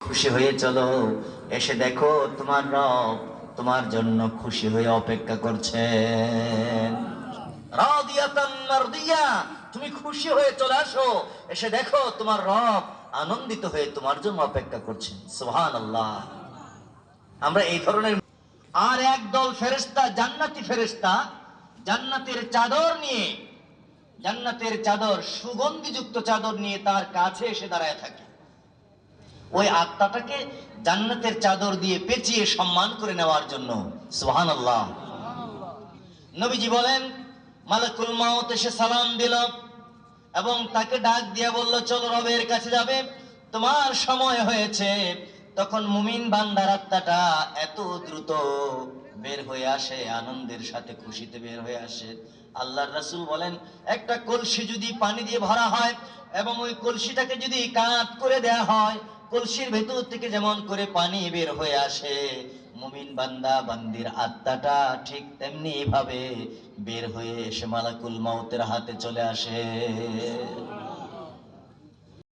খুশি হয়ে চলো, এসে দেখো তোমার রব তোমার জন্য খুশি হয়ে অপেক্ষা করছেন। রাদিয়াতান মারদিয়া, তুমি খুশি হয়ে চলে আসো, এসে দেখো তোমার রব আনন্দিত হয়ে তোমার জন্য অপেক্ষা করছেন। সুবহানাল্লাহ। আমরা এই ধরনের আর একদল ফেরেশতা, জান্নাতি ফেরেশতা, জান্নাতের চাদর নিয়ে, জান্নাতের চাদর, সুগন্ধিযুক্ত চাদর নিয়ে তার কাছে এসে দাঁড়ায় থাকে। ওই আত্মাটাকে জান্নাতের চাদর দিয়ে পেঁচিয়ে সম্মান করে নেওয়ার জন্য। সুবহানাল্লাহ। নবীজি বলেন, মালাকুল মাউত এসে সালাম দিল এবং তাকে ডাক দিয়ে বলল, চলো রবের কাছে যাবে, তোমার সময় হয়েছে। তখন মুমিন বান্দার আত্মাটা এত দ্রুত বের হয়ে আসে, আনন্দের সাথে খুশিতে বের হয়ে আসে। আল্লাহর রাসূল বলেন, একটা কলসি যদি পানি দিয়ে ভরা হয় এবং ওই কলসিটাকে যদি কাত করে দেয়া হয়, কলসির ভেতর থেকে যেমন করে পানি বের হয়ে আসে, মুমিন বান্দা বান্দির আত্মাটা ঠিক তেমনি ভাবে বের হয়ে এসে মালাকুল মাউতের হাতে চলে আসে।